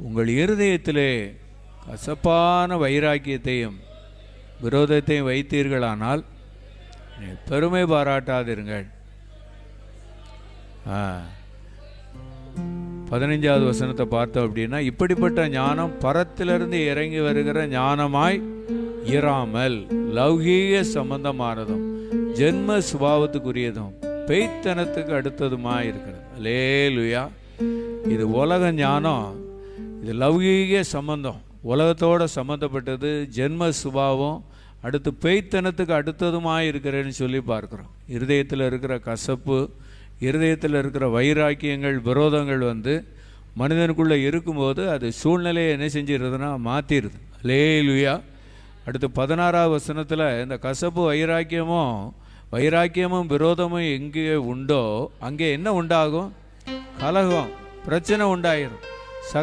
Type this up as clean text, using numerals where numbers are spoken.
உங்கள் இருதயத்திலே கசப்பான வைராக்கியத்தையும் விரோதத்தையும் வைத்தீர்களானால் பெருமை பாராட்டாதிருங்கள். 15வது வசனத்தை பார்த்தோம் அப்படின்னா, இப்படிப்பட்ட ஞானம் பரத்திலிருந்து இறங்கி வருகிற ஞானமாய் இராமல் லௌகீக சம்பந்தமானதும் ஜென்ம சுபாவத்துக்குரியதும் பெய்த்தனத்துக்கு அடுத்ததுமாய் இருக்கிறது. அல்லேலூயா. இது உலக ஞானம், இது லௌகீக சம்பந்தம், உலகத்தோடு சம்மந்தப்பட்டது, ஜென்ம சுபாவம், அடுத்து பெய்த்தனத்துக்கு அடுத்ததுமாய் இருக்கிறேன்னு சொல்லி பார்க்குறோம். இருதயத்தில் இருக்கிற கசப்பு, இருதயத்தில் இருக்கிற வைராக்கியங்கள், விரோதங்கள் மனிதனுக்குள்ளே இருக்கும்போது அது சூழ்நிலையை என்ன செஞ்சிருதுன்னா மாற்றிடுது. அல்லேலூயா. அடுத்து 16வது வசனத்தில் இந்த கசப்பு வைராக்கியமும் விரோதமும் எங்கே உண்டோ அங்கே என்ன உண்டாகும்? கலகம், பிரச்சனை உண்டாயிரும். சகல